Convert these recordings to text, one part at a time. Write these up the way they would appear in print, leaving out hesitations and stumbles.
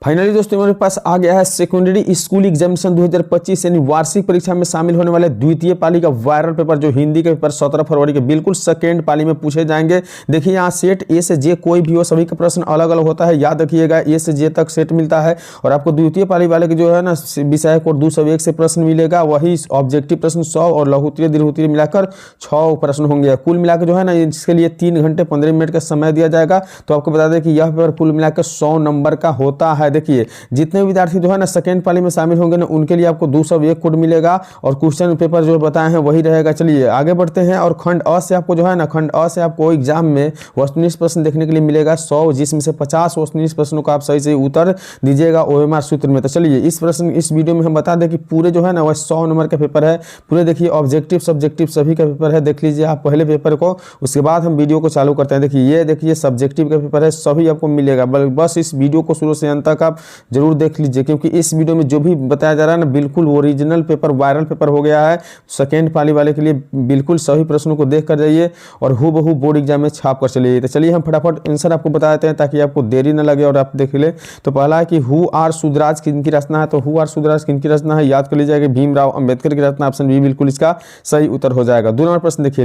Finally दोस्तों मेरे पास आ गया है सेकेंडरी स्कूल एग्जामिनेशन 2025 यानी वार्षिक परीक्षा में शामिल होने वाले द्वितीय पाली का वायरल पेपर जो हिंदी के पेपर 17 फरवरी के बिल्कुल सेकेंड पाली में पूछे जाएंगे। देखिए यहाँ सेट ए से जे कोई भी हो, सभी का प्रश्न अलग अलग होता है, याद रखिएगा ए से जे तक सेट मिलता है। और आपको द्वितीय पाली वाले के जो है ना विषय कोड 201 से प्रश्न मिलेगा, वही ऑब्जेक्टिव प्रश्न 100 और लघुत्तरीय दीर्घोत्तरीय मिलाकर 6 प्रश्न होंगे। कुल मिलाकर जो है ना इसके लिए 3 घंटे 15 मिनट का समय दिया जाएगा। तो आपको बता दें कि यह पेपर कुल मिलाकर 100 नंबर का होता है। देखिए जितने विद्यार्थी जो है ना सेकेंड पाली में शामिल होंगे ना उनके लिए आपको 201 कोड मिलेगा और क्वेश्चन पेपर जो बताए हैं वही रहेगा। चलिए आगे बढ़ते हैं। और खंड अ से आपको जो है ना खंड अ से आपको एग्जाम में वस्तुनिष्ठ प्रश्न देखने के लिए मिलेगा 100, जिसमें से 50 वस्तुनिष्ठ प्रश्नों का आप सही से उत्तर दीजिएगा ओएमआर सूत्र में। तो चलिए इस वीडियो में हम बता दें कि पूरे जो है ना वह 100 नंबर का पेपर है। पूरे देखिए ऑब्जेक्टिव सब्जेक्टिव सभी का पेपर है, देख लीजिए आप पहले पेपर को, उसके बाद हम वीडियो को चालू करते हैं। देखिए सब्जेक्टिव का पेपर है, सभी आपको मिलेगा। बस इस वीडियो को शुरू से अंत तक आप जरूर देख लीजिए, क्योंकि इस वीडियो में जो भी बताया जा रहा है ना बिल्कुल ओरिजिनल पेपर वायरल पेपर हो गया है। सेकेंड पाली वाले के लिए बिल्कुल सभी प्रश्नों को देख कर जाइए और हूबहू बोर्ड एग्जाम में छाप कर चलिए। तो चलिए हम फटाफट आंसर आपको बता देते हैं ताकि आपको देरी न लगे और आप देख ले। तो पहला है कि हु आर सुधराज किनकी रचना है, तो हु आर सुधराज किनकी रचना है याद कर लीजिएगा, भीमराव अंबेडकर की रचना। ऑप्शन बी बिल्कुल इसका सही उत्तर हो जाएगा। 2 नंबर प्रश्न देखिए,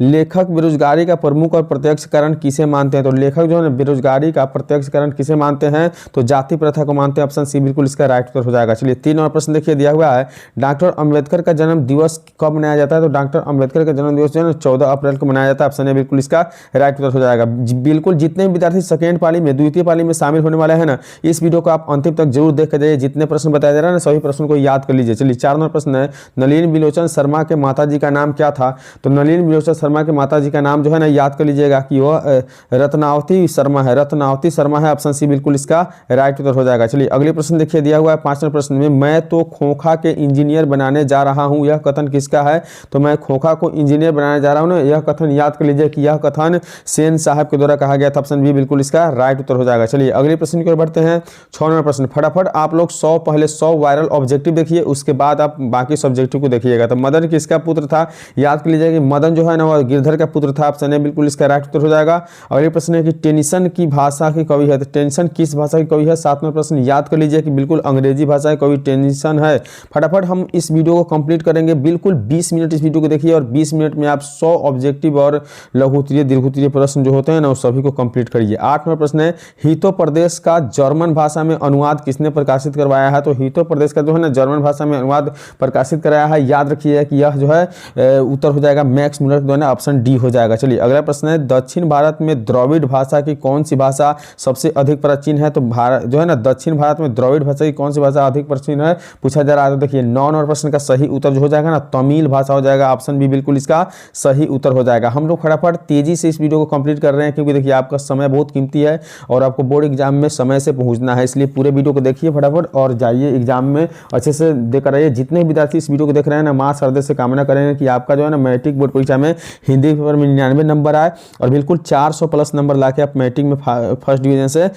लेखक बेरोजगारी का प्रमुख और प्रत्यक्ष कारण किसे मानते हैं, तो लेखक जो है बेरोजगारी का प्रत्यक्ष कारण किसे मानते हैं, तो जाति प्रथा को मानते हैं। ऑप्शन सी बिल्कुल इसका राइट उत्तर हो जाएगा। चलिए 3 नंबर प्रश्न देखिए दिया हुआ है, डॉक्टर अंबेडकर का जन्म दिवस कब मनाया जाता है, तो डॉक्टर अंबेडकर का जन्म दिवस जो है 14 अप्रैल को मनाया जाता है। ऑप्शन ए बिल्कुल इसका राइट उत्तर हो जाएगा। बिल्कुल जितने विद्यार्थी सेकेंड पाली में द्वितीय पाली में शामिल होने वाले हैं ना इस वीडियो को आप अंतिम तक जरूर देख कर जाइए। जितने प्रश्न बताया जा रहा है ना सभी प्रश्नों को याद कर लीजिए। चलिए 4 नंबर प्रश्न है, नलिन बिलोचन शर्मा के माताजी का नाम क्या था, तो नलिन बिलोचन शर्मा के माताजी का नाम जो है ना याद कर लीजिएगा कि वह रत्नावती शर्मा है, रत्नावती शर्मा है। ऑप्शन सी बिल्कुल इसका राइट उत्तर हो जाएगा। चलिए अगले प्रश्न देखिए दिया हुआ है 5 नंबर प्रश्न में, मैं तो खोखा के इंजीनियर बनाने जा रहा हूं, यह कथन किसका है, तो मैं खोखा को इंजीनियर बनाने जा रहा हूं ना, यह कथन याद कर लीजिए कि यह कथन सेन साहब के द्वारा कहा गया था। ऑप्शन बी बिल्कुल इसका राइट उत्तर हो जाएगा। चलिए अगले प्रश्न की ओर बढ़ते हैं। 6 नंबर प्रश्न, फटाफट आप लोग पहले 100 वायरल ऑब्जेक्टिव देखिए, उसके बाद आप बाकी सब्जेक्टिव को देखिएगा। तो मदन किसका पुत्र था, याद कर लीजिए कि मदन जो है ना वह गिरधर का पुत्र था। ऑप्शन ए बिल्कुल इसका राइट उत्तर हो जाएगा। अगले प्रश्न है कि टेनिसन की भाषा की कवि है, तो टेनिसन किस भाषा की कवि है। 7 नंबर प्रश्न याद कर लीजिए कि बिल्कुल अंग्रेजी भाषा की कवि टेनिसन है। फटाफट हम इस वीडियो को कंप्लीट करेंगे, बिल्कुल 20 मिनट इस वीडियो को देखिए और 20 मिनट में आप 100 ऑब्जेक्टिव और लघुत्तरीय दीर्घोत्तरीय प्रश्न जो होते हैं ना वो सभी को कंप्लीट करिए। 8 नंबर प्रश्न है, हितो प्रदेश का जर्मन भाषा में अनुवाद किसने प्रकाशित करवाया है, तो हितो प्रदेश का जो है ना जर्मन भाषा में अनुवाद प्रकाशित कराया है। याद रखिए कि यह जो है उत्तर हो जाएगा मैक्स मुलर के द्वारा, ऑप्शन डी हो जाएगा। चलिए अगला प्रश्न है, दक्षिण भारत में द्रविड़ भाषा की कौन सी भाषा सबसे अधिक प्राचीन है, तो भारत जो है ना दक्षिण भारत में द्रविड़ भाषा की कौन सी भाषा अधिक प्राचीन है पूछा जा रहा है। तो देखिए 9 नंबर प्रश्न का सही उत्तर जो हो जाएगा ना तमिल भाषा हो जाएगा। ऑप्शन बी बिल्कुल इसका सही उत्तर हो जाएगा। हम लोग फटाफट तेजी से इस वीडियो को कंप्लीट कर रहे हैं क्योंकि देखिए आपका समय बहुत कीमती है और आपको बोर्ड एग्जाम में समय से पहुंचना है, इसलिए पूरे वीडियो को देखिए फटाफट और जाइए एग्जाम में अच्छे से देकर आइए। जितने विद्यार्थी इस वीडियो को देख रहे हैं ना मां श्रद्धे से कामना करेंगे कि आपका जो है ना मैट्रिक बोर्ड परीक्षा में हिंदी पेपर में 99 नंबर आए और बिल्कुल 400 प्लस नंबर लाके आप मैट्रिक में फर्स्ट डिवीजन से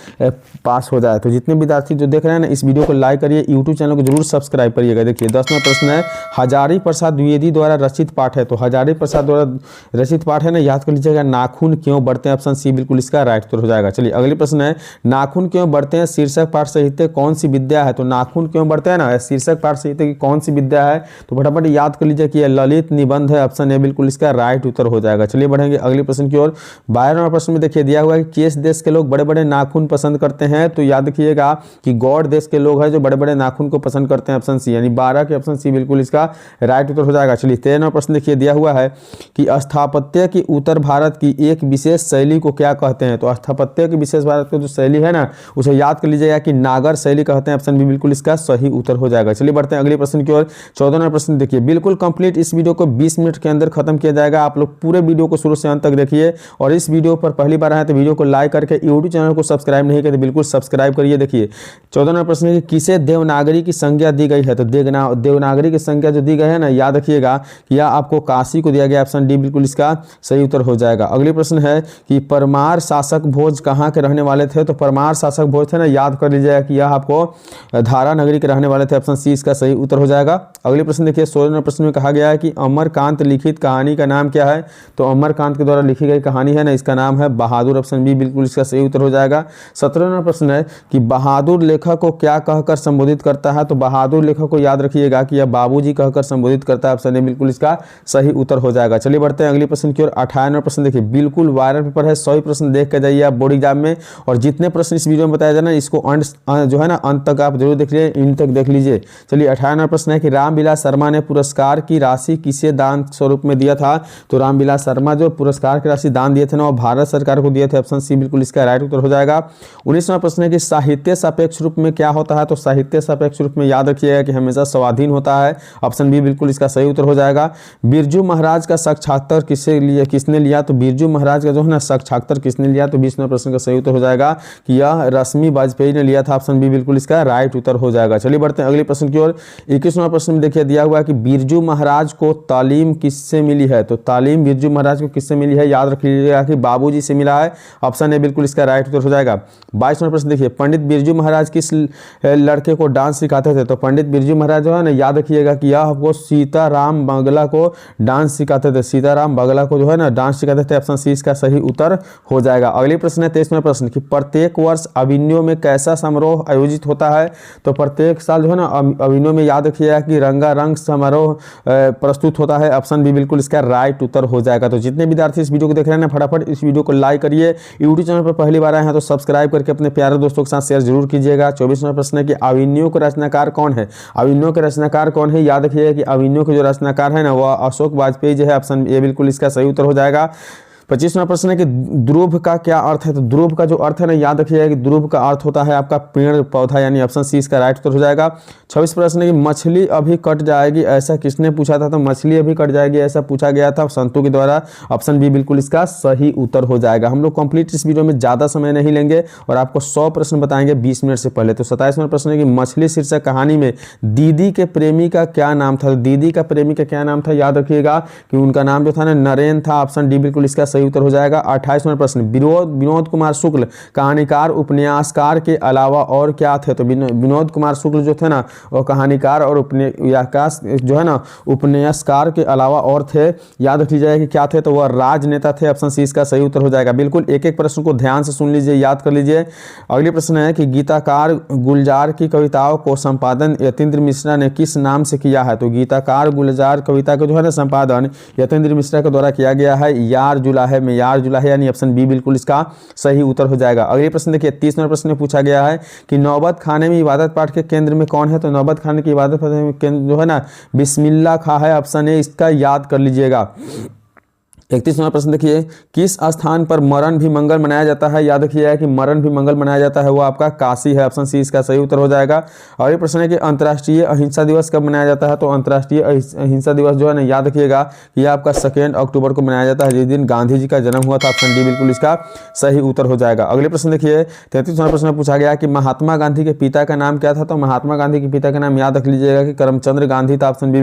पास हो जाए। तो जितने विद्यार्थी जो देख रहे हैं ना इस वीडियो को लाइक करिए, यूट्यूब चैनल को जरूर सब्सक्राइब करिएगा। देखिए 10वां प्रश्न है, हजारी प्रसाद द्विवेदी द्वारा रचित पाठ है, तो हजारी प्रसाद द्वारा रचित पाठ है ना याद कर लीजिएगा, नाखून क्यों बढ़ते हैं। ऑप्शन सी बिल्कुल इसका राइट उत्तर हो जाएगा। चलिए अगले प्रश्न है, नाखून क्यों बढ़ते हैं शीर्षक पाठ साहित्य कौन सी विद्या है, तो नाखून क्यों बढ़ते हैं ना शीर्षक पाठ साहित्य की कौन सी विद्या है, तो फटाफट याद कर लीजिए कि यह ललित निबंध है। ऑप्शन ए बिल्कुल इसका राइट उत्तर हो जाएगा। चलिए बढ़ेंगे अगले प्रश्न की ओर। 12 नंबर प्रश्न में देखिए दिया हुआ है कि किस देश के लोग बड़े बड़े नाखून पसंद करते हैं, तो याद रखिएगा कि गौड़ देश के लोग हैं जो बड़े बड़े नाखून को पसंद करते हैं। ऑप्शन सी यानी 12 के ऑप्शन सी बिल्कुल इसका राइट उत्तर हो जाएगा। चलिए 13वां प्रश्न देखिए दिया हुआ है कि स्थापत्य की उत्तर भारत की एक विशेष शैली को क्या कहते हैं, तो स्थापत्य की विशेष भारत की जो शैली है ना उसे याद कर लीजिएगा कि नागर शैली कहते हैं। ऑप्शन बी बिल्कुल इसका सही उत्तर हो जाएगा। चलिए बढ़ते हैं अगले प्रश्न की ओर। 14वां प्रश्न देखिए बिल्कुल कंप्लीट इस वीडियो को 20 मिनट के अंदर खत्म किया जाएगा। आप लोग पूरे वीडियो को शुरू से अंत तक देखिए और इस वीडियो पर पहली बार आए तो वीडियो को लाइक करके यूट्यूब चैनल को सब्सक्राइब नहीं किया तो बिल्कुल सब्सक्राइब करिए। देखिए 14वां प्रश्न है कि किसे देवनागरी की संज्ञा दी गई है, तो देवनागरी की संज्ञा जो दी गई है ना याद रखिएगा कि यह आपको काशी को दिया गया। ऑप्शन डी बिल्कुल इसका सही उत्तर हो जाएगा। अगले प्रश्न है कि परमार शासक भोज कहाँ के रहने वाले थे, तो परमार शासक भोज थे ना याद कर लीजिएगा कि यह आपको धारा नगरी के रहने वाले थे। ऑप्शन सी इसका सही उत्तर हो जाएगा। अगले प्रश्न देखिए 16वें प्रश्न में कहा गया है कि अमरकांत लिखित कहानी का नाम क्या है, तो अमरकांत के द्वारा लिखी गई कहानी है ना इसका नाम है बहादुर। ऑप्शन बी बिल्कुल इसका सही उत्तर हो जाएगा। 17वां प्रश्न है है कि बहादुर लेखक को क्या कहकर संबोधित करता है, तो बहादुर लेखक को याद रखिएगा कि यह बाबूजी कहकर संबोधित करता है। ऑप्शन ए बिल्कुल इसका सही उत्तर हो जाएगा। चलिए बढ़ते हैं अगले प्रश्न की ओर। 98 प्रश्न देखिए, बिल्कुल वायरल पेपर है, 100 प्रश्न देख के जाइए आप बोर्ड एग्जाम में, और जितने प्रश्न इस वीडियो में बताया जाए ना इसको जो है ना अंत तक आप जरूर देख लीजिए, इन तक देख लीजिए। चलिए 98 प्रश्न है कि रामविलास शर्मा ने पुरस्कार की राशि किसे दान स्वरूप में दिया था, तो रामविलास शर्मा जो पुरस्कार की राशि दान दिए थे ना वो भारत सरकार को दिए थे। ऑप्शन सी बिल्कुल इसका राइट उत्तर हो जाएगा। 19वां प्रश्न है कि साहित्य सापेक्ष रूप में क्या होता है, तो साहित्य सापेक्ष रूप में याद रखिएगा कि हमेशा स्वाधीन होता है। ऑप्शन बी बिल्कुल इसका सही उत्तर हो जाएगा। बिरजू महाराज का साक्षात्कार किसने लिया, तो बिरजू महाराज का जो है ना साक्षात्कार किसने लिया, तो 20वां प्रश्न का सही उत्तर हो जाएगा कि यह रश्मि वाजपेयी ने लिया था। ऑप्शन बी बिल्कुल इसका राइट उत्तर हो जाएगा। चलिए बढ़ते हैं अगले प्रश्न की ओर। 21वां प्रश्न में देखिए दिया हुआ है कि बिरजू महाराज को तालीम किससे मिली है, तो तालीम बिरजू महाराज को किससे मिली है, याद रख लीजिएगा कि बाबूजी से मिला है। ऑप्शन ए बिल्कुल इसका राइट उत्तर हो जाएगा। 22वां प्रश्न देखिए, पंडित बिरजू महाराज किस लड़के को डांस सिखाते थे, तो पंडित बिरजू महाराज जो है ना याद रखिएगा कि यह आपको सीताराम बगला को डांस सिखाते थे, सीताराम बगला को जो है ना डांस सिखाते थे। ऑप्शन सी इसका सही उत्तर हो जाएगा। अगले प्रश्न है 23वां प्रश्न कि प्रत्येक वर्ष अभिनयों में कैसा समारोह आयोजित होता है, तो प्रत्येक साल जो है ना अभिनयों में याद रखिएगा कि रंगारंग समारोह प्रस्तुत होता है। ऑप्शन बी बिल्कुल इसका राइट उत्तर हो जाएगा। तो जितने विद्यार्थी इस वीडियो को देख रहे हैं ना फटाफट इस वीडियो को लाइक करिए। यूट्यूब चैनल पर पहली बार आए हैं तो सब्सक्राइब करके अपने प्यारे दोस्तों के साथ शेयर जरूर कीजिएगा। 24वां प्रश्न है कि अभिनयों के रचनाकार कौन है, अभिनयों के रचनाकार कौन है, याद रखिएगा कि अभिनयों के जो रचनाकार है ना वह अशोक वाजपेयी जो है। ऑप्शन ए बिल्कुल इसका सही उत्तर हो जाएगा। 25वां प्रश्न है कि ध्रुव का क्या अर्थ है, तो ध्रुव का जो अर्थ है ना याद रखिएगा कि ध्रुव का अर्थ होता है आपका पेड़ पौधा, यानी ऑप्शन सी इसका राइट उत्तर हो जाएगा। 26 प्रश्न है कि मछली अभी कट जाएगी ऐसा किसने पूछा था, तो मछली अभी कट जाएगी ऐसा पूछा गया था संतु के द्वारा। ऑप्शन बी बिल्कुल इसका सही उत्तर हो जाएगा। हम लोग कंप्लीट इस वीडियो में ज़्यादा समय नहीं लेंगे और आपको 100 प्रश्न बताएंगे 20 मिनट से पहले। तो 27वां प्रश्न है कि मछली शीर्षक कहानी में दीदी के प्रेमी का क्या नाम था, दीदी का प्रेमी का क्या नाम था, याद रखिएगा कि उनका नाम जो था ना नरेन था। ऑप्शन डी बिल्कुल इसका सही उत्तर हो जाएगा। 28वां प्रश्न, विनोद कुमार शुक्ल कहानीकार उपन्यासकार के अलावा और क्या थे, तो विनोद कुमार शुक्ल जो थे ना वो कहानीकार और जो है ना उपन्यासकार के अलावा और थे, याद रख लीजिएगा कि क्या थे, तो वह राजनेता थे। ऑप्शन सी इसका सही उत्तर हो जाएगा। बिल्कुल एक एक प्रश्न को ध्यान से सुन लीजिए, याद कर लीजिए। अगले प्रश्न है कि गीताकार गुलजार की कविताओं को संपादन यतीन्द्र मिश्रा ने किस नाम से किया है, तो गीताकार गुलजार कविता को जो है ना संपादन यतीन्द्र मिश्रा के द्वारा किया गया है। यार जुलाहे में यार जुलाहे, यानी ऑप्शन बी बिल्कुल इसका सही उत्तर हो जाएगा। अगले प्रश्न देखिए 30वां प्रश्न में पूछा गया है कि नौबत खाने में इबादत पाठ के केंद्र में कौन है, तो नौबत खाने की इबादत में केंद्र जो है ना बिस्मिल्लाह खा है। ऑप्शन ए इसका याद कर लीजिएगा। 31वां प्रश्न देखिए, किस स्थान पर मरण भी मंगल मनाया जाता है, याद रखिएगा कि मरण भी मंगल मनाया जाता है वो आपका काशी है। ऑप्शन सी इसका सही उत्तर हो जाएगा। और ये प्रश्न है कि अंतर्राष्ट्रीय अहिंसा दिवस कब मनाया जाता है, तो अंतर्राष्ट्रीय अहिंसा दिवस जो है ना याद रखिएगा कि यह आपका 2 अक्टूबर को मनाया जाता है, जिस दिन गांधी जी का जन्म हुआ था। ऑप्शन डी बिल्कुल इसका सही उत्तर हो जाएगा। अगले प्रश्न देखिए 33वां प्रश्न पूछा गया कि महात्मा गांधी के पिता का नाम क्या था, तो महात्मा गांधी के पिता का नाम याद रख लीजिएगा कि करमचंद गांधी था। ऑप्शन बी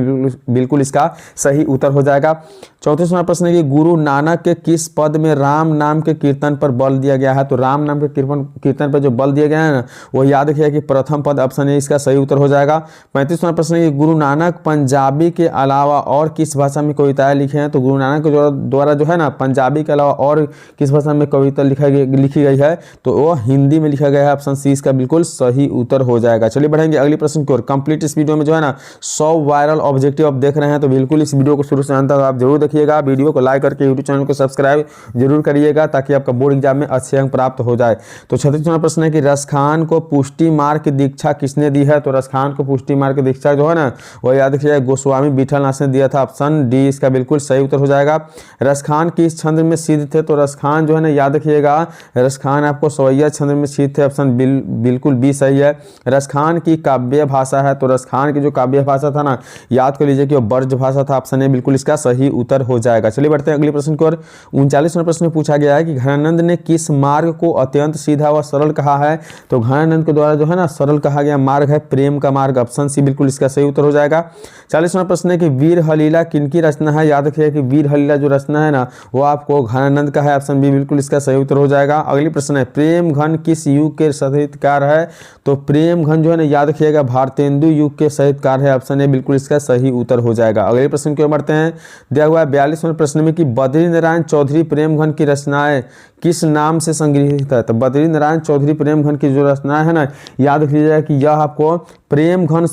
बिल्कुल इसका सही उत्तर हो जाएगा। 34वां प्रश्न है कि गुरु नानक के किस पद में राम नाम के कीर्तन पर बल दिया गया है, तो राम नाम के कीर्तन पर जो बल दिया गया है ना वो याद रखिएगा कि प्रथम पद। ऑप्शन ए इसका सही उत्तर हो जाएगा। 35वां प्रश्न है कि गुरु नानक पंजाबी के अलावा और किस भाषा में कविताएं लिखे हैं, तो गुरु नानक के द्वारा जो है ना पंजाबी के अलावा और किस भाषा में कविता लिखी गई है, तो वो हिंदी में लिखा गया है। ऑप्शन सी इसका बिल्कुल सही उत्तर हो जाएगा। चलिए बढ़ेंगे अगले प्रश्न की ओर। कंप्लीट इस वीडियो में जो है ना 100 वायरल ऑब्जेक्टिव आप देख रहे हैं, तो बिल्कुल इस वीडियो को शुरू से अंत तक आप जरूर देखिएगा। वीडियो को लाइक करके यूट्यूब चैनल को सब्सक्राइब जरूर करिएगा ताकि आपका बोर्ड एग्जाम में अच्छे अंक प्राप्त हो जाए। तो 36वां प्रश्न है कि रसखान को पुष्टि मार्ग की दीक्षा किसने दी है, तो रसखान को पुष्टि मार्ग की दीक्षा जो है ना वो याद रखिएगा गोस्वामी विठलनाथ ने दिया था। ऑप्शन डी इसका बिल्कुल सही उत्तर हो जाएगा। रसखान किस छंद में सिद्ध थे, तो रसखान जो है ना याद रखिएगा रसखान आपको सवैया छंद में सिद्ध थे। ऑप्शन बिल्कुल बी सही है। रसखान की काव्य भाषा है, तो रसखान की जो काव्य भाषा था ना याद कर लीजिए कि वो ब्रज भाषा था। ऑप्शन ए बिल्कुल इसका सही उत्तर हो जाएगा। चलिए बढ़ते हैं अगले प्रश्न की ओर। 39वां प्रश्न में पूछा गया है कि घनानंद ने किस मार्ग को अत्यंत सीधा व सरल कहा है, तो घनानंद के द्वारा जो है ना सरल कहा गया मार्ग है प्रेम का मार्ग। ऑप्शन सी बिल्कुल इसका सही उत्तर हो जाएगा। 40वां प्रश्न है कि वीर हलीला किनकी रचना है, याद रखिएगा कि वीर हलीला जो रचना है ना वो आपको घनानंद का है। ऑप्शन बी बिल्कुल इसका सही उत्तर हो जाएगा। अगली प्रश्न है प्रेम घन किस युग के साहित्यकार है, तो प्रेम घन जो है ना याद रखिएगा भारतेंदु युग के साहित्यकार है। ऑप्शन ए बिल्कुल इसका सही उत्तर हो जाएगा। अगले प्रश्न की ओर बढ़ते हैं। दिया हुआ है 42वें प्रश्न में कि बद्री नारायण चौधरी प्रेमघन की रचनाएं किस नाम से संग्रहित है। तो बद्री नारायण चौधरी प्रेमघन की जो रचना है ना, याद रख लीजिएगा कि यह आपको प्रेमघन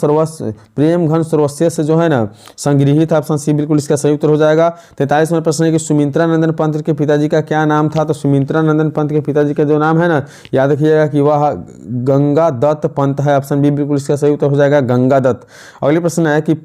सर्वस्व से जो है ना संग्रहित। ऑप्शन सी बिल्कुल इसका सही उत्तर हो जाएगा। 43वां प्रश्न है कि सुमित्रा नंदन पंत के पिताजी का क्या नाम था। तो सुमित्रा नंदन पंत के पिताजी का जो नाम है ना, याद रखिएगा कि वह गंगा दत्त पंत है। ऑप्शन बी बिल्कुल इसका सही उत्तर हो जाएगा, गंगा दत्त। अगले प्रश्न है कि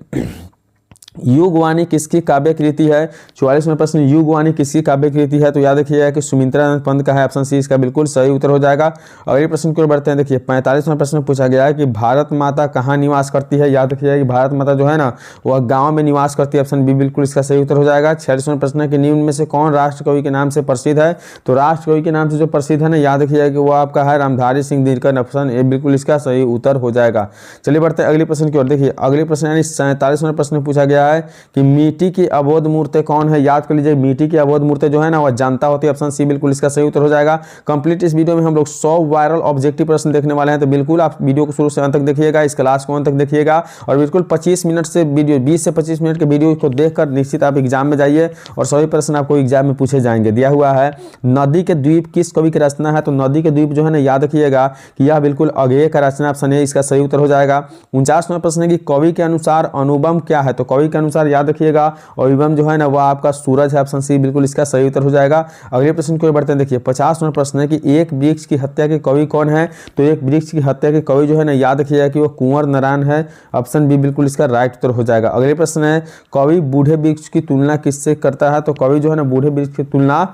युगवाणी किसकी काव्य कृति है। 44वां प्रश्न, युगवाणी किसकी काव्य कृति है। तो याद रखिएगा कि सुमित्रा नंदन पंत का है। ऑप्शन सी इसका बिल्कुल सही उत्तर हो जाएगा। अगले प्रश्न की ओर बढ़ते हैं। देखिए 45वां प्रश्न पूछा गया है कि भारत माता कहाँ निवास करती है। याद रखिएगा कि भारत माता जो है ना वह गाँव में निवास करती है। ऑप्शन बी बिल्कुल इसका सही उत्तर हो जाएगा। 46वां प्रश्न है कि निम्न में से कौन राष्ट्र कवि के नाम से प्रसिद्ध है। तो राष्ट्र कवि के नाम से जो प्रसिद्ध है ना, याद रखिएगा कि वो आपका है रामधारी सिंह दिनकर। ऑप्शन ए बिल्कुल इसका सही उत्तर हो जाएगा। चलिए बढ़ते हैं अगले प्रश्न की ओर। देखिए अगले प्रश्न यानी 47वां प्रश्न पूछा गया है कि मिट्टी की अबोध मूर्ति कौन है। याद कर लीजिए मिट्टी की अबोध मूर्ति जो है ना वह जनता होती है। ऑप्शन सी बिल्कुल इसका सही उत्तर हो जाएगा। कंप्लीट इस वीडियो में हम लोग 100 वायरल ऑब्जेक्टिव प्रश्न देखने वाले हैं, तो बिल्कुल आप वीडियो को शुरू से अंत तक देखिएगा, इस क्लास को अंत तक देखिएगा और बिल्कुल 25 मिनट से वीडियो 20 से 25 मिनट के वीडियो को देखकर निश्चित आप एग्जाम में जाइए और सभी प्रश्न आपको एग्जाम में पूछे जाएंगे। दिया हुआ है नदी के द्वीप किस कवि की रचना है। तो नदी के द्वीप जो है ना, याद रखिएगा कि यह बिल्कुल अगेय का रचना। ऑप्शन ए इसका सही उत्तर हो जाएगा। 49वां प्रश्न है कि कवि के अनुसार अनुबंब क्या है। तो कवि के अनुसार याद रखिएगा अनुबंब जो है ना वह आपका सूरज है। ऑप्शन सी बिल्कुल इसका सही उत्तर हो जाएगा। अगले प्रश्न की ओर बढ़ते हैं। देखिए 50वां प्रश्न है कि एक वृक्ष की हत्या के कवि कौन है। तो एक वृक्ष की हत्या के कवि जो है ना, याद रखिएगा कि वो कुंवर नारायण है। ऑप्शन बी बिल्कुल इसका राइट उत्तर हो जाएगा। अगले प्रश्न है कवि बूढ़े वृक्ष की तुलना किससे करता है। तो कवि जो है ना बूढ़े वृक्ष की तुलना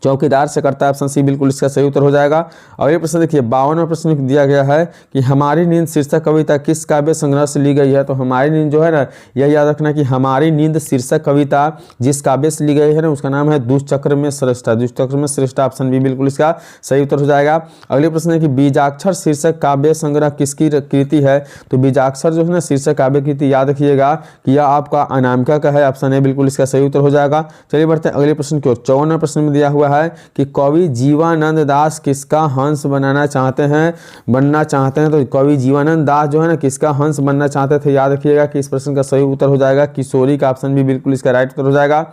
चौकीदार से करता है। ऑप्शन सी बिल्कुल इसका सही उत्तर हो जाएगा। अगले प्रश्न देखिए 52वां प्रश्न दिया गया है कि हमारी नींद शीर्षक कविता किस काव्य संग्रह से ली गई है। तो हमारी नींद जो है ना, यह याद रखना कि हमारी नींद शीर्षक कविता जिस काव्य से ली गई है ना उसका नाम है दुष्चक्र में श्रेष्ठा। दुष्चक्र में श्रेष्ठा। ऑप्शन बी बिल्कुल इसका सही उत्तर हो जाएगा। अगले प्रश्न है कि बीजाक्षर शीर्षक काव्य संग्रह किसकी कृति है। तो बीजाक्षर जो है ना शीर्षक काव्य कृति, याद रखिएगा कि यह आपका अनामिका का है। ऑप्शन ए बिल्कुल इसका सही उत्तर हो जाएगा। चलिए बढ़ते हैं अगले प्रश्न की ओर। 54वें प्रश्न में दिया हुआ है कि कवि जीवानंद दास किसका हंस बनना चाहते हैं। तो कवि जीवानंद दास जो है ना किसका हंस बनना चाहते थे। याद रखिएगा कि इस प्रश्न का सही उत्तर हो जाएगा किशोरी का। ऑप्शन भी बिल्कुल इसका राइट उत्तर हो जाएगा।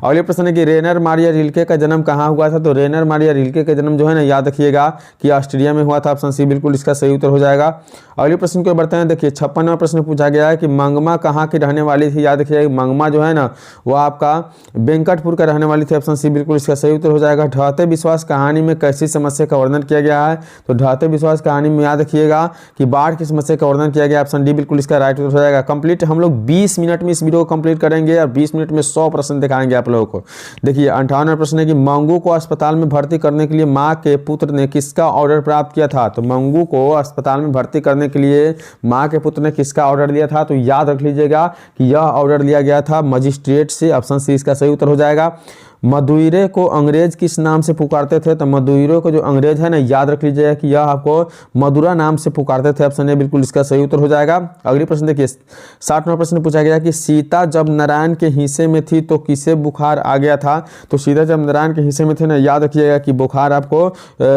अगले प्रश्न है कि रेनर मारिया रिल्के का जन्म कहाँ हुआ था। तो रेनर मारिया रिल्के का जन्म जो है ना, याद रखिएगा कि ऑस्ट्रिया में हुआ था। ऑप्शन सी बिल्कुल इसका सही उत्तर हो जाएगा। अगले प्रश्न को बढ़ते हैं। देखिए 56वां प्रश्न पूछा गया है कि मंगमा कहाँ की रहने वाली थी। याद रखिएगा मंगमा जो है ना वो आपका वेंकटपुर का रहने वाली थी। ऑप्शन सी बिल्कुल इसका सही उत्तर हो जाएगा। ढहते विश्वास कहानी में कैसी समस्या का वर्णन किया गया है। तो ढहते विश्वास कहानी में याद रखिएगा कि बाढ़ की समस्या का वर्णन किया गया। ऑप्शन डी बिल्कुल इसका राइट उत्तर हो जाएगा। कंप्लीट हम लोग 20 मिनट में इस वीडियो को कंप्लीट करेंगे और 20 मिनट में 100 प्रश्न दिखाएंगे आप लोगों को। देखिए 58वां प्रश्न है कि मंगू को अस्पताल में भर्ती करने के लिए मां के पुत्र ने किसका ऑर्डर प्राप्त किया था। तो मंगू को अस्पताल में भर्ती करने के लिए मां के पुत्र ने किसका ऑर्डर दिया था। तो याद रख लीजिएगा कि यह ऑर्डर लिया गया था मजिस्ट्रेट से। ऑप्शन सी इसका सही उत्तर हो जाएगा। मदुइरे को अंग्रेज किस नाम से पुकारते थे। तो मदुइरे को जो अंग्रेज है ना, याद रख लीजिएगा कि यह आपको मदुरा नाम से पुकारते थे। ऑप्शन ए बिल्कुल इसका सही उत्तर हो जाएगा। अगली प्रश्न देखिए 60वां प्रश्न पूछा गया कि सीता जब नारायण के हिस्से में थी तो किसे बुखार आ गया था। तो सीता जब नारायण के हिस्से में थे ना, याद रखिएगा कि बुखार आपको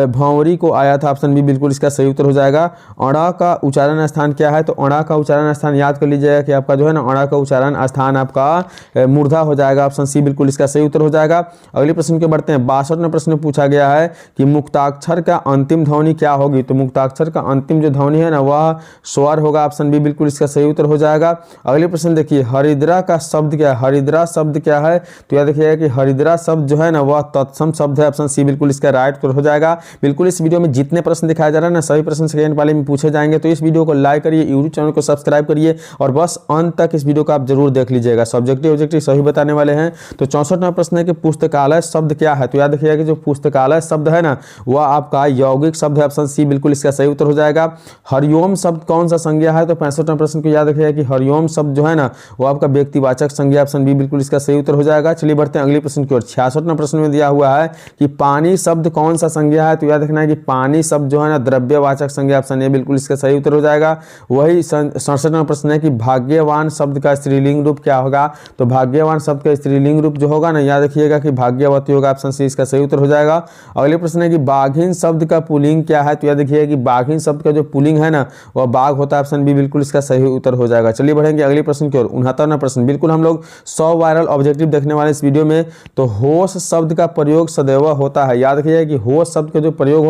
भंवरी को आया था। ऑप्शन बी बिल्कुल इसका सही उत्तर हो जाएगा। अड़ा का उच्चारण स्थान क्या है। तो अड़ा का उच्चारण स्थान याद कर लीजिएगा कि आपका जो है ना अड़ा का उच्चारण स्थान आपका मूर्धा हो जाएगा। ऑप्शन सी बिल्कुल इसका सही उत्तर हो जाएगा। अगले प्रश्न के बढ़ते हैं। 62वां प्रश्न पूछा गया है कि मुक्ताक्षर का अंतिम ध्वनि क्या होगी। तो मुक्ताक्षर का अंतिम जो ध्वनि है ना वह स्वर होगा। ऑप्शन बी बिल्कुल इसका सही उत्तर हो जाएगा। अगले प्रश्न देखिए हरिद्रा का शब्द क्या है। हरिद्रा शब्द क्या है। तो याद रखिएगा कि हरिद्रा शब्द जो है ना वह तत्सम शब्द है। ऑप्शन सी बिल्कुल इसका राइट उत्तर हो जाएगा। बिल्कुल इस वीडियो में जितने प्रश्न दिखाया जा रहा है ना सभी प्रश्न सेकेंड वाले में पूछे जाएंगे। तो इस वीडियो को लाइक करिए, यूट्यूब चैनल को सब्सक्राइब करिए और बस अंत तक इस वीडियो को आप जरूर देख लीजिएगा। सब्जेक्टिव ऑब्जेक्टिव सही बताने वाले हैं। तो 64वां प्रश्न है कि पुस्तकालय शब्द क्या है। तो याद रखिएगा कि जो पुस्तकालय शब्द है ना वह आपका यौगिक शब्द है। ऑप्शन सी बिल्कुल इसका सही उत्तर हो जाएगा। हरिओम शब्द कौन सा संज्ञा है। तो 65वां प्रश्न को याद रखिएगा कि हरिओम शब्द जो है ना वो आपका व्यक्तिवाचक संज्ञा। ऑप्शन बी बिल्कुल इसका सही उत्तर हो जाएगा। चलिए बढ़ते हैं अगले प्रश्न की ओर। 66वां प्रश्न में दिया हुआ है कि पानी शब्द कौन सा संज्ञा है। तो याद रखना है कि पानी शब्द जो है ना द्रव्यवाचक संज्ञा। ऑप्शन ए बिल्कुल इसका सही उत्तर हो जाएगा। वही 67वां प्रश्न है कि भाग्यवान शब्द का स्त्रीलिंग रूप क्या होगा। तो भाग्यवान शब्द का स्त्रीलिंग रूप जो होगा ना, याद रखिएगा लिखिएगा कि भाग्यवती होगा, ऑप्शन सी इसका सही उत्तर हो जाएगा। अगले प्रश्न है कि बाघिन शब्द का पुल्लिंग क्या है, तो यह देखिए कि बाघिन शब्द का जो पुल्लिंग है ना वह बाघ होता है, ऑप्शन बी बिल्कुल इसका सही उत्तर हो जाएगा। चलिए बढ़ेंगे अगले प्रश्न की ओर। 69वां प्रश्न, बिल्कुल हम लोग 100 वायरल ऑब्जेक्टिव देखने वाले इस वीडियो में। तो होश शब्द का प्रयोग सदैव होता है, याद रखिए कि होश शब्द का जो प्रयोग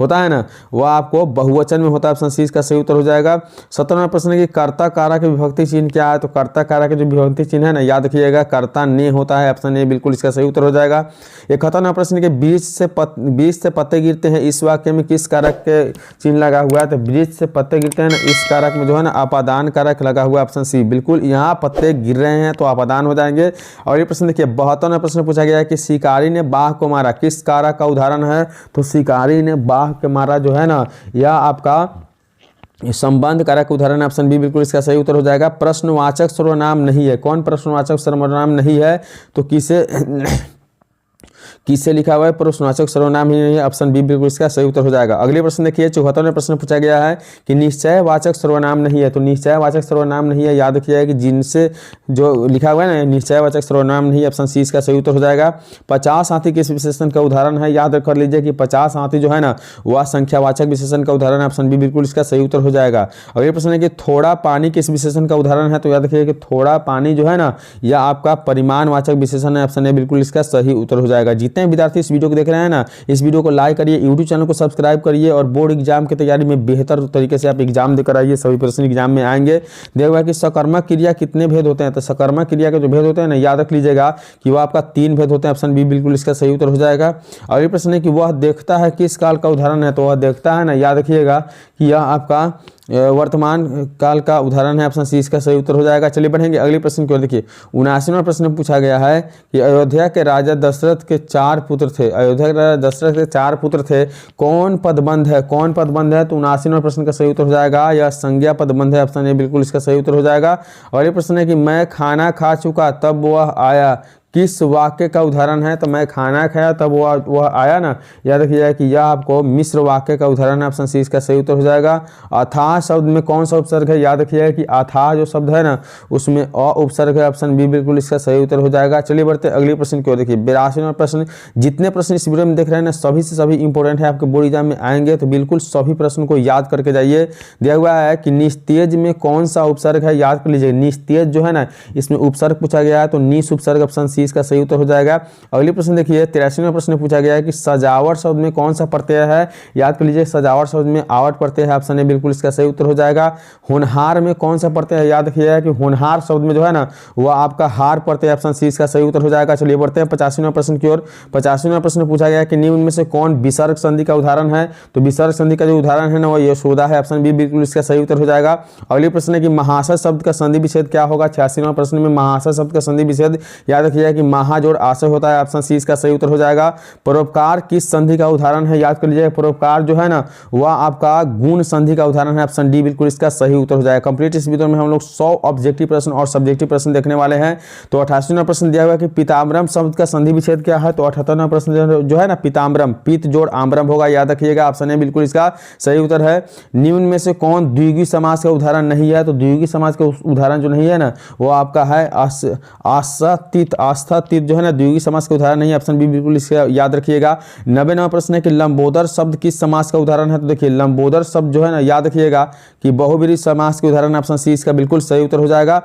होता है ना वह आपको बहुवचन में होता है, ऑप्शन सी इसका सही उत्तर हो जाएगा। 17वां प्रश्न है कि कर्ता कारक के विभक्ति चिन्ह क्या है, तो कर्ता कारक के जो विभक्ति चिन्ह है ना याद रखिएगा कर्ता ने होता है, ऑप्शन ए बिल्कुल इसका सही उत्तर हो जाएगा। 71वां प्रश्न के बीज से पत्ते गिरते हैं, इस वाक्य में किस कारक के चिन्ह लगा हुआ है, तो बीज से पत्ते गिरते हैं ना इस कारक में जो है ना अपादान कारक लगा हुआ है, ऑप्शन सी बिल्कुल यहाँ पत्ते गिर रहे हैं तो अपादान हो जाएंगे। और ये प्रश्न देखिए 72वां प्रश्न पूछा गया है कि शिकारी ने बाघ को मारा, किस कारक का उदाहरण है, तो शिकारी ने बाघ के मारा जो है ना यह आपका संबंध कारक उदाहरण, ऑप्शन बी बिल्कुल इसका सही उत्तर हो जाएगा। प्रश्नवाचक सर्वनाम नहीं है, कौन प्रश्नवाचक सर्वनाम नहीं है, तो किससे लिखा हुआ है, प्रश्नवाचक सर्वनाम ही नहीं है, ऑप्शन बी बिल्कुल इसका सही उत्तर हो जाएगा। अगले प्रश्न देखिए 74वां प्रश्न पूछा गया है कि निश्चयवाचक सर्वनाम नहीं है, तो निश्चयवाचक सर्वनाम नहीं है याद रखिए कि जिनसे जो लिखा हुआ है ना निश्चयवाचक सर्वनाम नहीं है, ऑप्शन सी इसका सही उत्तर हो जाएगा। 50 हाथी किस विशेषण का उदाहरण है, याद कर लीजिए कि 50 हाथी जो है ना वह संख्यावाचक विशेषण का उदाहरण है, ऑप्शन बी बिल्कुल इसका सही उत्तर हो जाएगा। अगले प्रश्न है कि थोड़ा पानी किस विशेषण का उदाहरण है, तो याद रखिए कि थोड़ा पानी जो है ना यह आपका परिमाणवाचक विशेषण है, ऑप्शन ए बिल्कुल इसका सही उत्तर हो जाएगा। जितने विद्यार्थी इस वीडियो को देख रहे हैं ना इस वीडियो को लाइक करिए, यूट्यूब चैनल को सब्सक्राइब करिए और बोर्ड एग्जाम की तैयारी में बेहतर तरीके से आप एग्जाम देकर आइए, सभी प्रश्न एग्जाम में आएंगे। देखा कि सकर्मक क्रिया कितने भेद होते हैं, तो सकर्मक क्रिया के जो भेद होते हैं ना याद रख लीजिएगा कि वह आपका 3 भेद होते हैं, ऑप्शन बी बिल्कुल इसका सही उत्तर हो जाएगा। अगले प्रश्न है कि वह देखता है किस काल का उदाहरण है, तो वह देखता है ना याद रखिएगा कि यह आपका वर्तमान काल का उदाहरण है, ऑप्शन सी इसका सही उत्तर हो जाएगा। चलिए बढ़ेंगे अगले प्रश्न की ओर। देखिए 79वां प्रश्न पूछा गया है कि अयोध्या के राजा दशरथ के 4 पुत्र थे, अयोध्या के राजा दशरथ के 4 पुत्र थे, कौन पदबंध है, कौन पदबंध है, तो 79वां प्रश्न का सही उत्तर हो जाएगा, यह संज्ञा पदबंध है, ऑप्शन ए बिल्कुल इसका सही उत्तर हो जाएगा। और ये प्रश्न है कि मैं खाना खा चुका तब वह आया, किस वाक्य का उदाहरण है, तो मैं खाना खाया तब वह आया ना याद रखिएगा कि यह आपको मिश्र वाक्य का उदाहरण है, ऑप्शन सी इसका सही उत्तर हो जाएगा। अथाह शब्द में कौन सा उपसर्ग है, याद रखिएगा कि अथाह जो शब्द है ना उसमें अ उपसर्ग है, ऑप्शन बी बिल्कुल इसका सही उत्तर हो जाएगा। चलिए बढ़ते अगले प्रश्न की ओर। देखिए 82वां प्रश्न, जितने प्रश्न इस वीडियो में देख रहे हैं ना सभी से सभी इंपॉर्टेंट है, आपके बोर्ड एग्जाम में आएंगे तो बिल्कुल सभी प्रश्न को याद करके जाइए। दिया हुआ है कि निस्तेज में कौन सा उपसर्ग है, याद कर लीजिए निस्तेज जो है ना इसमें उपसर्ग पूछा गया है तो निस उपसर्ग, ऑप्शन सी इसका सही उत्तर हो जाएगा। अगले प्रश्न देखिए 83वां प्रश्न पूछा गया है कि सजावट शब्द में कौन सा प्रत्यय है, याद कर लीजिए सजावट शब्द में आवट प्रत्यय है, ऑप्शन ए बिल्कुल इसका सही उत्तर हो जाएगा। होनहार में कौन सा प्रत्यय है, याद रखिएगा कि होनहार शब्द में जो है ना वह आपका हार प्रत्यय, ऑप्शन सी इसका सही उत्तर हो जाएगा। चलिए बढ़ते हैं 85वां प्रश्न की ओर। 85वां प्रश्न पूछा गया है कि निम्न में से कौन विसर्ग संधि का उदाहरण है, तो विसर्ग संधि का जो उदाहरण है ना वह यशोदा है, ऑप्शन बी बिल्कुल इसका सही उत्तर हो जाएगा। अगले प्रश्न है कि महाशय शब्द का संधि विच्छेद क्या होगा, 86वां प्रश्न में महाशय शब्द का संधि विच्छेद याद रखिएगा कि महा जोड़ आशय होता है, ऑप्शन सी इसका सही उत्तर हो जाएगा। परोपकार किस संधि का उदाहरण है, याद कर लीजिएगा परोपकार जो है ना वह आपका गुण संधि का उदाहरण है, ऑप्शन डी बिल्कुल इसका सही उत्तर हो जाएगा। कंप्लीट इस वीडियो में हम लोग 100 ऑब्जेक्टिव प्रश्न और सब्जेक्टिव प्रश्न देखने वाले हैं। तो 88वां प्रश्न दिया हुआ है कि पीताम्बरम शब्द का संधि विच्छेद क्या है, तो 78वां प्रश्न जो है ना पीताम्बरम पीत जोड़ आम्रम होगा, याद रखिएगा ऑप्शन ए बिल्कुल इसका सही उत्तर है। निम्न में से कौन द्विगुणी समास का उदाहरण नहीं है, तो द्विगुणी समास का उदाहरण जो नहीं है ना वो आपका है आस्थातीत, आस्थातीत जो है ना द्विगुणी समास का उदाहरण नहीं है, ऑप्शन बी बिल्कुल इसका याद रखिएगा। 90वां प्रश्न है कि लंबोदर शब्द किस समास का उदाहरण है, तो देखिए लंबोदर शब्द जो है ना याद रखिएगा कि बहुब्रीहि समास के उदाहरण, ऑप्शन सी इसका बिल्कुल सही उत्तर हो जाएगा।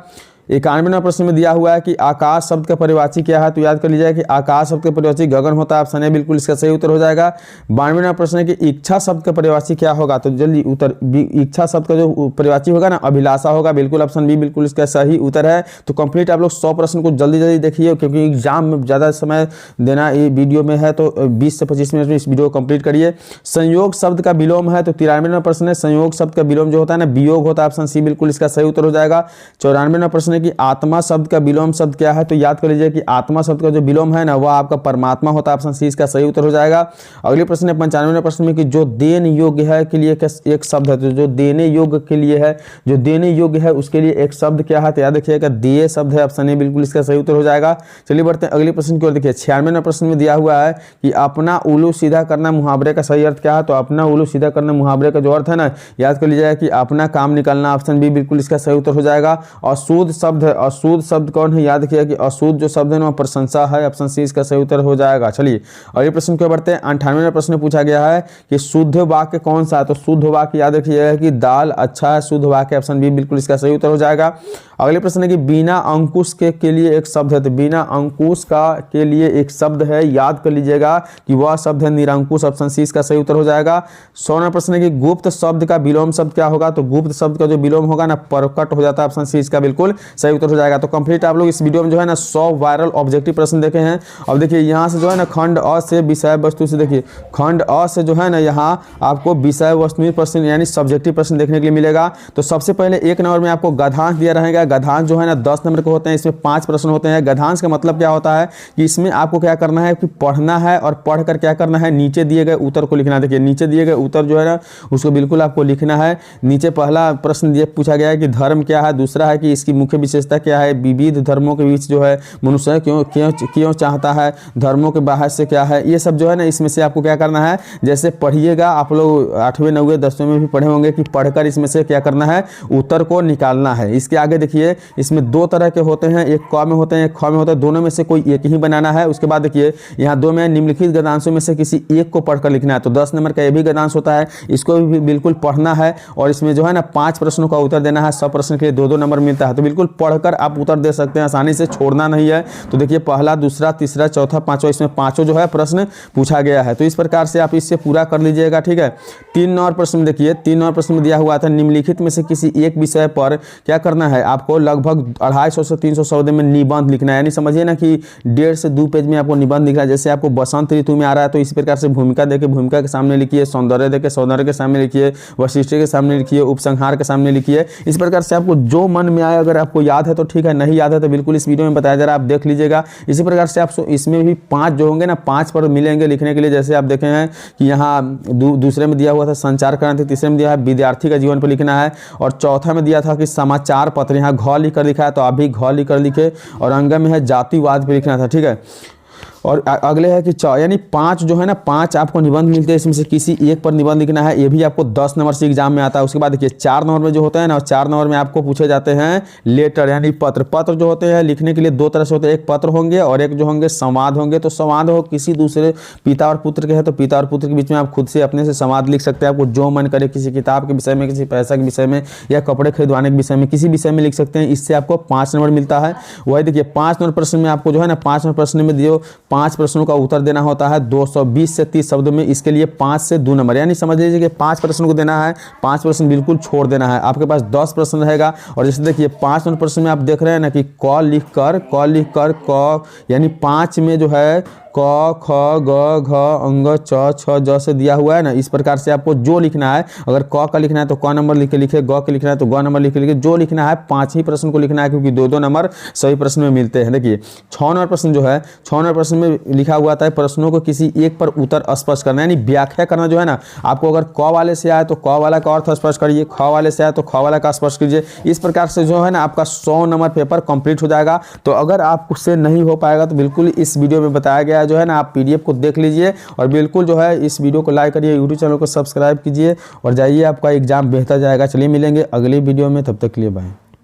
91वां प्रश्न में दिया हुआ है कि आकाश शब्द का परिवाची क्या है, तो याद कर लीजिए कि आकाश शब्द का परिवाची गगन होता है, ऑप्शन ए बिल्कुल इसका सही उत्तर हो जाएगा। 92वां प्रश्न है कि इच्छा शब्द का परिवाची क्या होगा, तो जल्दी उत्तर इच्छा शब्द का जो परिवाची होगा ना अभिलाषा होगा, बिल्कुल ऑप्शन बी बिल्कुल इसका सही उत्तर है। तो कंप्लीट आप लोग 100 प्रश्न को जल्दी जल्दी देखिए क्योंकि एग्जाम में ज़्यादा समय देना ये वीडियो में है, तो 20 से 25 मिनट में इस वीडियो को कंप्लीट करिए। संयोग शब्द का विलोम है, तो 93वां प्रश्न है संयोग शब्द का विलोम जो होता है ना वियोग होता है, ऑप्शन सी बिल्कुल इसका सही उत्तर हो जाएगा। 94वां प्रश्न कि आत्मा शब्द का विलोम शब्द क्या है, तो याद कर लीजिए कि आत्मा शब्द का जो विलोम है ना वह आपका परमात्मा होता है, ऑप्शन सी इसका सही उत्तर हो जाएगा। अगले प्रश्न है 95वें प्रश्न में कि जो देने योग्य है के लिए एक शब्द है, तो जो देने योग्य के लिए है, जो देने योग्य है उसके लिए एक शब्द क्या है, तो याद रखिएगा देय शब्द है, ऑप्शन ए बिल्कुल इसका सही उत्तर हो जाएगा। चलिए बढ़ते हैं अगले प्रश्न की ओर। देखिए 96वें प्रश्न में दिया हुआ है कि अपना उल्लू सीधा करना मुहावरे का सही अर्थ क्या है, तो अपना उल्लू सीधा करना मुहावरे का जो अर्थ है ना याद कर लीजिएगा कि अपना काम निकालना, ऑप्शन बी बिल्कुल इसका सही उत्तर हो जाएगा। और शोध शब्द है अशुद्ध शब्द कौन है, याद किया कि अशुद्ध जो शब्द है ना प्रशंसा है, ऑप्शन सी इसका सही उत्तर हो जाएगा। चलिए अगले प्रश्न को बढ़ते हैं। 98वां प्रश्न पूछा गया है कि शुद्ध वाक्य कौन सा है, तो शुद्ध वाक्य याद रखिएगा कि दाल अच्छा है, शुद्ध वाक्य ऑप्शन बी बिल्कुल इसका सही उत्तर हो जाएगा। अगले प्रश्न है कि बिना अंकुश के लिए एक शब्द है, तो बिना अंकुश का के लिए एक शब्द है, याद कर लीजिएगा कि वह शब्द है निरंकुश, ऑप्शन सी इसका सही उत्तर हो जाएगा। 100वां प्रश्न है कि गुप्त शब्द का विलोम शब्द क्या होगा, तो गुप्त शब्द का जो विलोम होगा ना प्रकट हो जाता है, ऑप्शन सी इसका बिल्कुल सही उत्तर हो जाएगा। तो कंप्लीट आप लोग इस वीडियो में जो है ना 100 वायरल ऑब्जेक्टिव प्रश्न देखे हैं। अब देखिए यहाँ से जो है ना खंड अ से विषय वस्तु से, देखिए खंड अ से जो है ना यहाँ आपको विषय वस्तु प्रश्न यानी सब्जेक्टिव प्रश्न देखने के लिए मिलेगा। तो सबसे पहले 1 नंबर में आपको गद्यांश दिया रहेगा। गद्यांश जो है ना 10 नंबर के होते हैं, इसमें 5 प्रश्न होते हैं। गद्यांश का मतलब क्या होता है कि इसमें आपको क्या करना है कि पढ़ना है और पढ़कर क्या करना है, नीचे दिए गए उत्तर को लिखना है। देखिए नीचे दिए गए उत्तर जो है ना उसको बिल्कुल आपको लिखना है। नीचे पहला प्रश्न ये पूछा गया है कि धर्म क्या है, दूसरा है कि इसकी मुख्य विशेषता क्या है, विविध धर्मों के बीच जो है मनुष्य क्यों चाहता है, धर्मों के बाहर से क्या है, ये सब जो है ना इसमें से आपको क्या करना है, जैसे पढ़िएगा आप लोग 8वें 9वें 10वें में भी पढ़े होंगे कि पढ़कर इसमें से क्या करना है, उत्तर को निकालना है। इसके आगे देखिए इसमें 2 तरह के होते हैं, एक क में होते हैं एक ख में होते हैं, दोनों में से कोई एक ही बनाना है। उसके बाद देखिए यहाँ 2 में निम्नलिखित गद्यांशों में से किसी एक को पढ़कर लिखना है। तो 10 नंबर का ये भी गद्यांश होता है, इसको भी बिल्कुल पढ़ना है और इसमें जो है ना 5 प्रश्नों का उत्तर देना है। 100 प्रश्न के लिए 2-2 नंबर मिलता है। तो बिल्कुल पढ़कर आप उत्तर दे सकते हैं, आसानी से छोड़ना नहीं है। तो देखिए पहला, दूसरा, तीसरा, चौथा, पांचवा, इसमें पांचों जो है प्रश्न पूछा गया है। तो इस प्रकार से आप इससे पूरा कर लीजिएगा, ठीक है। 3 नंबर प्रश्न देखिए, 3 नंबर प्रश्न में दिया हुआ था निम्नलिखित में से किसी एक विषय पर क्या करना है, आपको लगभग 250 से 300 शब्द में निबंध लिखना है। यानी समझिए ना कि 1.5 से 2 पेज में आपको निबंध लिखना है। जैसे आपको बसंत ऋतु में आ रहा है तो इस प्रकार से भूमिका देके भूमिका के सामने लिखिए, सौंदर्य देके सौंदर्य के सामने लिखिए, वैशिष्ट के सामने लिखिए, उपसंहार के सामने लिखिए। इस प्रकार से आपको जो मन में आए, अगर आपको याद है तो ठीक है, नहीं याद है तो बिल्कुल इस वीडियो में बताया जा रहा है, आप देख लीजिएगा। इसी प्रकार से आप इसमें भी 5 जो होंगे ना 5 पर मिलेंगे लिखने के लिए। जैसे आप देखे हैं कि यहाँ दूसरे में दिया हुआ था संचार क्रांति, तीसरे में दिया है विद्यार्थी का जीवन पर लिखना है और चौथा में दिया था कि समाचार पत्र, यहाँ घ लिखकर लिखा है तो आप भी घ लिखकर लिखे और अंग में है जातिवाद पर लिखना था, ठीक है। और अगले है कि यानी 5 जो है ना 5 आपको निबंध मिलते हैं, इसमें से किसी एक पर निबंध लिखना है। ये भी आपको 10 नंबर से एग्जाम में आता है। उसके बाद देखिए 4 नंबर में जो होता है ना, 4 नंबर में आपको पूछे जाते हैं लेटर यानी पत्र। पत्र जो होते हैं लिखने के लिए 2 तरह से होते हैं, एक पत्र होंगे और एक जो होंगे संवाद होंगे। तो संवाद हो किसी दूसरे पिता और पुत्र के है तो पिता और पुत्र के बीच में आप खुद से अपने से संवाद लिख सकते हैं। आपको जो मन करे किसी किताब के विषय में, किसी पैसा के विषय में या कपड़े खरीदवाने के विषय में, किसी विषय में लिख सकते हैं। इससे आपको 5 नंबर मिलता है। वही देखिए 5 नंबर प्रश्न में आपको जो है ना 5 नंबर प्रश्न में दिए 5 प्रश्नों का उत्तर देना होता है 220 से 30 शब्दों में। इसके लिए 5 से 2 नंबर, यानी समझ लीजिए कि 5 प्रश्न को देना है, 5 प्रश्न बिल्कुल छोड़ देना है। आपके पास 10 प्रश्न रहेगा और जैसे देखिए 5 नंबर प्रश्न में आप देख रहे हैं ना कि क लिखकर क यानी 5 में जो है क ख ग घ अंग च छ ज से दिया हुआ है ना। इस प्रकार से आपको जो लिखना है, अगर क का लिखना है तो क नंबर लिख के लिखे, ग के लिखना है तो ग नंबर लिख के लिखे। जो लिखना है 5 ही प्रश्न को लिखना है क्योंकि 2-2 नंबर सही प्रश्न में मिलते हैं। देखिए 6 नंबर प्रश्न जो है 6 नंबर प्रश्न में लिखा हुआ था प्रश्नों को किसी एक पर उत्तर स्पष्ट करना, यानी व्याख्या करना जो है ना। आपको अगर क वाले से आए तो क वाला का अर्थ स्पष्ट करिए, ख वाले से आए तो ख वाला का स्पष्ट कीजिए। इस प्रकार से जो है ना आपका 100 नंबर पेपर कंप्लीट हो जाएगा। तो अगर आपसे नहीं हो पाएगा तो बिल्कुल इस वीडियो में बताया गया जो है ना आप PDF को देख लीजिए और बिल्कुल जो है इस वीडियो को लाइक करिए, यूट्यूब चैनल को सब्सक्राइब कीजिए और जाइए, आपका एग्जाम बेहतर जाएगा। चलिए मिलेंगे अगली वीडियो में, तब तक के लिए बाय।